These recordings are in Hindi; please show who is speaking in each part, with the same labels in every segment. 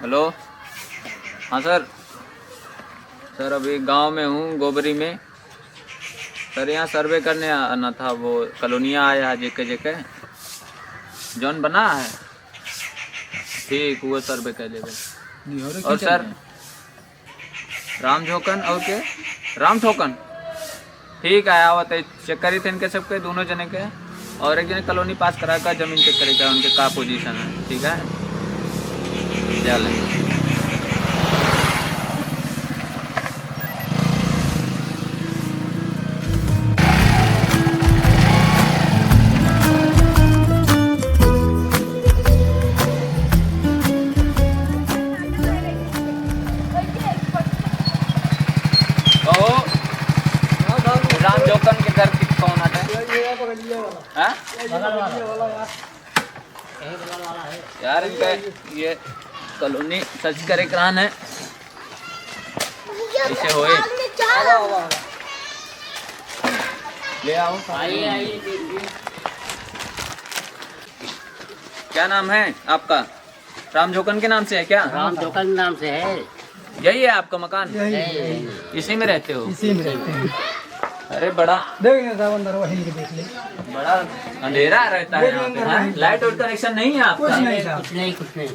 Speaker 1: हेलो, हाँ सर। सर अभी गांव में हूँ, गोबरी में। सर यहाँ सर्वे करने आना था। वो कॉलोनियाँ आया है जेके जेके जौन बना है, ठीक वो सर्वे कर लेगा। और सर राम झोकन और के राम ठोकन ठीक है, आवत है। चेक करी थे इनके सबके दोनों जने के, और एक जने कॉलोनी पास करा का जमीन चेक करेगा उनके का पोजीशन है। ठीक है, चलें। राम जोकन के घर की कौन आता है? यार इनका ये कॉलोनी सर्च करे करान है, ऐसे होए ले आओ। क्या नाम है आपका? राम जोकन के नाम से है क्या?
Speaker 2: राम जोकन नाम से है।
Speaker 1: यही है आपका मकान?
Speaker 2: यही
Speaker 1: इसी में रहते हो?
Speaker 3: इसी में रहते हैं।
Speaker 1: अरे बड़ा
Speaker 3: देख साहब अंदर वही देख ले।
Speaker 1: बड़ा अंधेरा रहता है यहाँ पे, हाँ? लाइट और कनेक्शन नहीं है आपका?
Speaker 3: कुछ नहीं साहब,
Speaker 2: कुछ नहीं।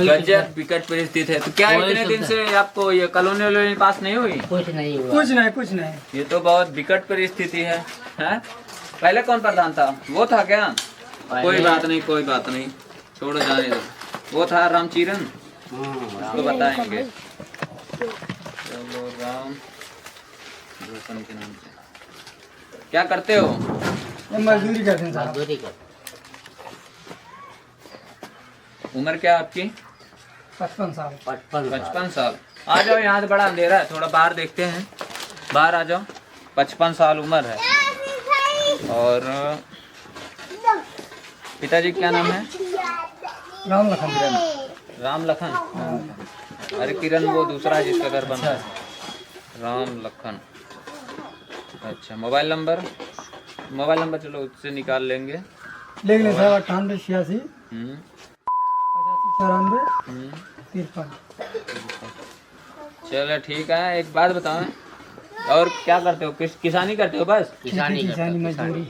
Speaker 1: गजब विकट परिस्थिति है। तो क्या इतने दिन से आपको ये कॉलोनी वालोनी पास नहीं हुई?
Speaker 2: कुछ नहीं हुआ।
Speaker 3: कुछ नहीं।
Speaker 1: ये तो बहुत विकट परिस्थिति है, हैं? पहले कौन प्रधान था? वो था क्या? कोई बात नहीं, छोड़ो, जाने दो। वो था रामचीरन, उसको बताएंगे। चलो, राम जोकन के नाम से क्या करते हो?
Speaker 3: ये मजदूरी करते हैं साहब।
Speaker 2: मजदूरी कर।
Speaker 1: उम्र क्या आपकी?
Speaker 3: 55 साल।
Speaker 1: 55 साल। आ जाओ, यहाँ से बड़ा अंधेरा है, थोड़ा बाहर देखते हैं। बाहर आ जाओ। 55 साल उम्र है। और पिताजी क्या नाम है?
Speaker 3: राम लखन।
Speaker 1: राम लखन। अरे किरण वो दूसरा है जिसका घर बना है। राम लखन, अच्छा। मोबाइल नंबर चलो उससे निकाल लेंगे।
Speaker 3: लिख लें साहब 98 86
Speaker 1: हम्म
Speaker 3: 85 94
Speaker 1: हम्म
Speaker 3: 53।
Speaker 1: चलो ठीक है। एक बात बताओ, और क्या करते हो? किसानी करते हो बस?
Speaker 2: किसानी
Speaker 3: किसानी मजदूरी।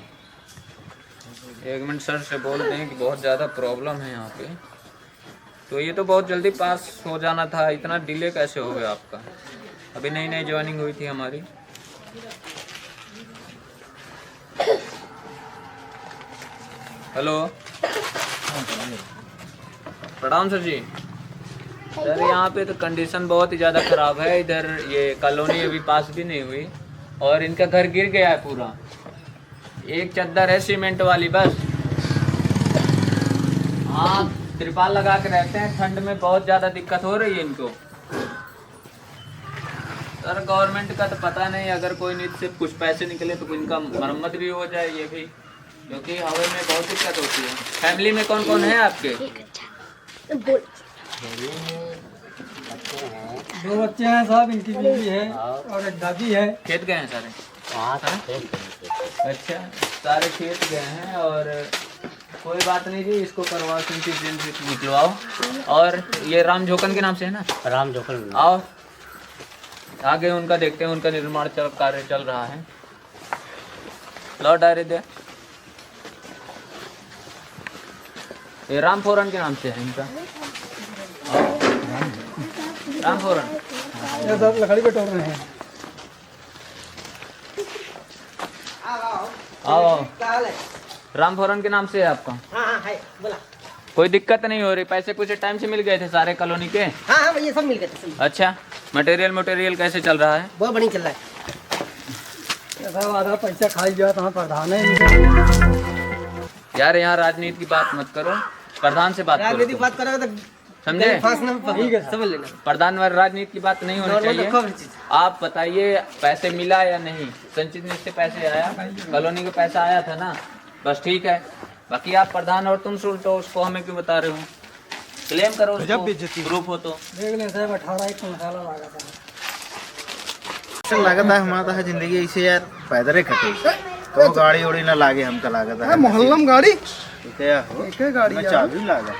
Speaker 1: एक मिनट सर से बोल दें कि बहुत ज़्यादा प्रॉब्लम है यहाँ पे। तो ये तो बहुत जल्दी पास हो जाना था, इतना डिले कैसे हो गया आपका? अभी नई ज्वाइनिंग हुई थी हमारी। हेलो, प्रणाम सर जी। सर यहाँ पे तो कंडीशन बहुत ही ज़्यादा ख़राब है। इधर ये कॉलोनी अभी पास भी नहीं हुई, और इनका घर गिर गया है पूरा। एक चद्दर है सीमेंट वाली बस। हाँ, त्रिपाल लगा के रहते हैं। ठंड में बहुत ज़्यादा दिक्कत हो रही है इनको। सर गवर्नमेंट का तो पता नहीं, अगर कोई नीति से कुछ पैसे निकले तो इनका मरम्मत भी हो जाए ये भी, क्योंकि हवा में बहुत दिक्कत होती है। फैमिली में कौन कौन है आपके?
Speaker 3: 2 बच्चे हैं साहब, इनकी बीवी है और एक दादी है।
Speaker 1: खेत गए हैं सारे?
Speaker 2: हाँ।
Speaker 1: अच्छा, सारे खेत गए हैं। और कोई बात नहीं जी, इसको करवाओ, निकलवाओ। और ये राम झोकन के नाम से है ना?
Speaker 2: राम जोकन।
Speaker 1: आओ आगे उनका देखते हैं, उनका निर्माण कार्य चल रहा है। लो डायरी दे। ये राम फोरन के नाम से है इनका। राम फोरन।
Speaker 3: ये सब लकड़ी पे तोड़ रहे हैं।
Speaker 1: आओ, राम फोरन के नाम से है आपका?
Speaker 4: हाँ है, बोला।
Speaker 1: कोई दिक्कत नहीं हो रही? पैसे कुछ टाइम से मिल गए थे सारे कॉलोनी के?
Speaker 4: हाँ भैया सब मिल गए थे।
Speaker 1: अच्छा, मटेरियल कैसे चल रहा है?
Speaker 4: बहुत बढ़िया चल रहा है।
Speaker 3: ये साहब आधा पैसा खाई गया तो प्रधान है।
Speaker 1: यार यहाँ राजनीति की बात मत करो, प्रधान से बात
Speaker 4: राजनीति
Speaker 1: करो।
Speaker 4: बात करोगे तो
Speaker 1: समझे?
Speaker 4: ठीक है, समझ लेना।
Speaker 1: प्रधान व राजनीति की बात नहीं होनी
Speaker 4: नॉर्मल
Speaker 1: चाहिए।
Speaker 4: रखो हर चीज।
Speaker 1: आप बताइए पैसे मिला या नहीं? संचित निधि से पैसे आया? कॉलोनी का पैसा आया था ना? बस ठीक है। बाकी आप प्रधान और तुम सुलटो, उसको हमें क्यों बता रहे हो? क्लेम करो उसको, प्रूफ हो तो।
Speaker 3: देख लें साहब 18 एक मसाला लगा था।
Speaker 5: लागत है हमारा है जिंदगी ऐसे यार पैदल कटे तो गाड़ी उड़ी ना लागे हमका लागत है
Speaker 3: मोहल्ला में गाड़ी
Speaker 5: क्या हो
Speaker 3: एक गाड़ी
Speaker 5: मैं
Speaker 3: है
Speaker 5: चाबी लागा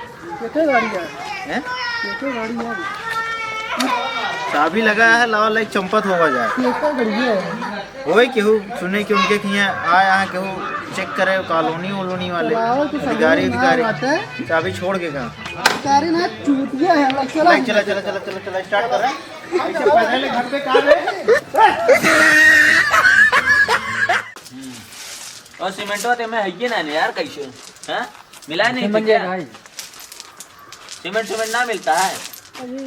Speaker 3: एक गाड़ी है
Speaker 5: हैं
Speaker 3: एक गाड़ी है
Speaker 5: चाबी लगा है लावा लाइक चंपत होगा जाए
Speaker 3: एक गाड़ी है
Speaker 5: वही केहू सुने कि उनके यहाँ आए यहाँ केहू चेक करे कॉलोनी वोलोनी वाले अधिकारी अधिकारी चाबी छोड़ के कहाँ
Speaker 3: गाड़ी ना चूतिया है चला
Speaker 5: चला चला चला चला चला स्टार्ट कर रहा है ऐसे पहले घर पे कहाँ गए
Speaker 1: और सीमेंटवा ते में है ना यार कैसे हैं मिला नहीं थी क्या? सीमेंट ना मिलता है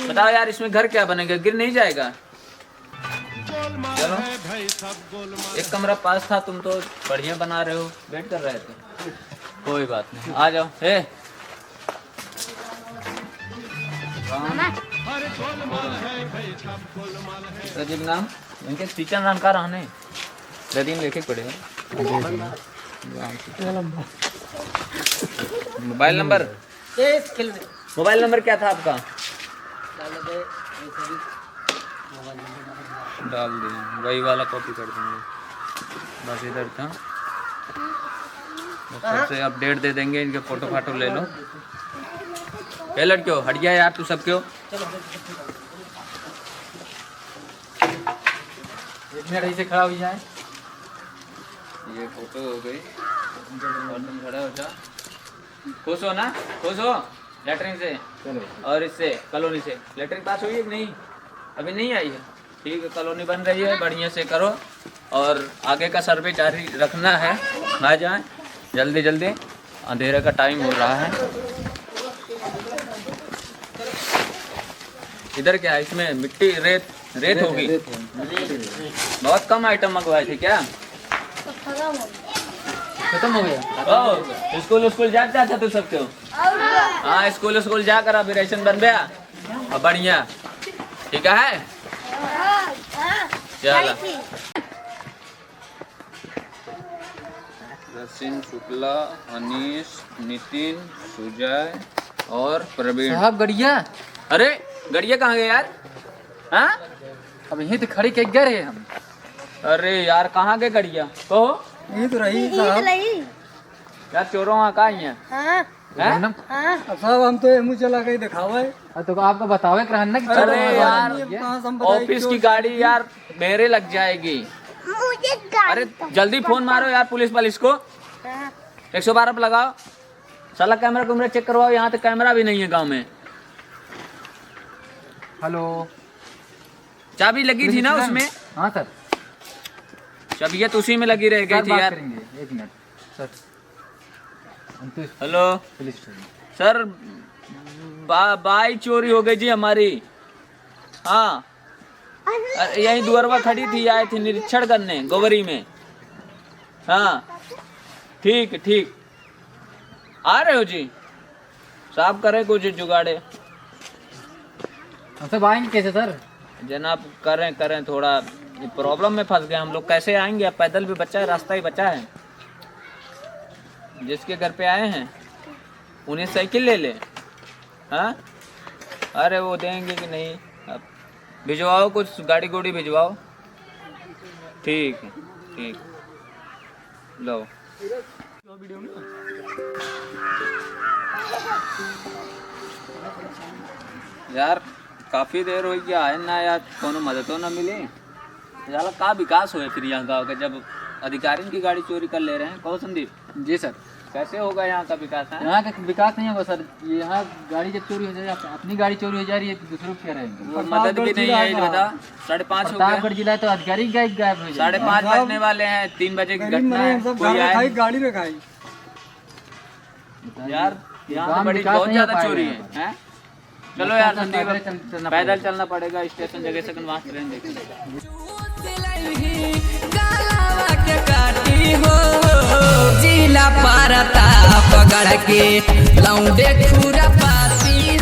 Speaker 1: बताओ यार इसमें घर क्या बनेगा गिर नहीं जाएगा चलो एक कमरा पास था तुम तो बढ़िया बना रहे हो वेट कर रहे थे कोई बात नहीं आ जाओ हे रजीब नाम इनके टीचर नाम का रहने रदीम लेके पड़ेगा मोबाइल नंबर मोबाइल नंबर क्या था आपका डाल दिया वही वाला कॉपी कर देंगे बस इधर था सबसे अपडेट दे देंगे इनके फोटो फाटो ले लो ये लड़कियों हट गया यार तू सब क्यों एक मिनट ऐसे खड़ा हो जाए ये फोटो हो गई और तुम खड़े हो जाओ खुश हो ना खुश हो लेटरिन से और इससे कॉलोनी से लेटरिन पास हुई है कि नहीं अभी नहीं आई है ठीक है कॉलोनी बन रही है बढ़िया से करो और आगे का सर्वे जारी रखना है आ जाए जल्दी जल्दी अंधेरे का टाइम हो रहा है इधर क्या है इसमें मिट्टी रेत रेत होगी बहुत कम आइटम मंगवाए थे क्या खत्म हो गया स्कूल स्कूल जाता था तू सब क्यों हाँ स्कूल जाकर अभी रेशन बन गया और बढ़िया ठीक है चला रसिन शुक्ला अनीश नितिन सुजय और प्रवीण
Speaker 6: साहब गड़िया
Speaker 1: अरे गड़िया कहाँ गए यार हाँ
Speaker 6: अब यहीं तो खड़ी कह गए रहे हम
Speaker 1: अरे यार कहाँ गए गड़िया कहो
Speaker 3: ये तो रही साहब
Speaker 1: यार चोरों वहाँ कहाँ ही है
Speaker 6: हम
Speaker 3: साहब हम तो मुँह चला के दिखावा है
Speaker 6: तो आपको बतावे कि रहना कि
Speaker 1: अरे यार
Speaker 3: कहाँ से हम बताएं
Speaker 1: ऑफिस की गाड़ी यार मेरे लग जाएगी अरे जल्दी फोन मारो यार पुलिस को 112 पे लगाओ साला कैमरा चेक करवाओ यहाँ तो कैमरा भी नहीं है गांव में
Speaker 6: हेलो
Speaker 1: चाबी लगी थी ना उसमें
Speaker 6: हाँ सर
Speaker 1: चाबियत उसी में लगी रह गई
Speaker 6: सर
Speaker 1: थी
Speaker 6: बात
Speaker 1: यार
Speaker 6: करेंगे 1 मिनट सर हम तो
Speaker 1: hello
Speaker 6: police station
Speaker 1: sir bike चोरी हो गई जी हमारी हाँ अरे यही दुअरवा खड़ी थी आए थे निरीक्षण करने गोबरी में हाँ ठीक आ रहे हो जी साहब करे कुछ जुगाड़े
Speaker 6: हम सब आएंगे कैसे सर
Speaker 1: जनाब करें थोड़ा प्रॉब्लम में फंस गए हम लोग कैसे आएंगे अब पैदल भी बचा है रास्ता ही बचा है जिसके घर पे आए हैं उन्हें साइकिल ले ले हाँ अरे वो देंगे कि नहीं अब भिजवाओ कुछ गाड़ी गोड़ी भिजवाओ ठीक है ठीक लो यार काफ़ी देर हो गया है ना यार कोनो मददों ना मिले यार का विकास हुए फिर यहाँ गाँव के जब अधिकारी की गाड़ी चोरी कर ले रहे हैं कहो संदीप
Speaker 6: जी सर
Speaker 1: कैसे होगा यहाँ का विकास है
Speaker 6: यहाँ का विकास नहीं होगा सर यहाँ गाड़ी जब चोरी हो जाए अपनी गाड़ी चोरी हो जा रही है तो दूसरों की क्या रहेंगे
Speaker 1: वो मदद भी नहीं है बता 5:30 हो गया
Speaker 6: प्रतापगढ़ जिला तो अधिकारी गायब हो जाए
Speaker 1: 5:30 बजने वाले हैं 3 बजे की घटना है कोई आए
Speaker 3: गाड़ी में खाई
Speaker 1: यार यहाँ बड़ी बहुत ज्यादा चोरी है चलो यार संदीप पैदल चलना पड़ेगा स्टेशन जगह से वहाँ ट्रेन देखेंगे
Speaker 7: जिला पारता पकड़ के लौंडे खुरा पाती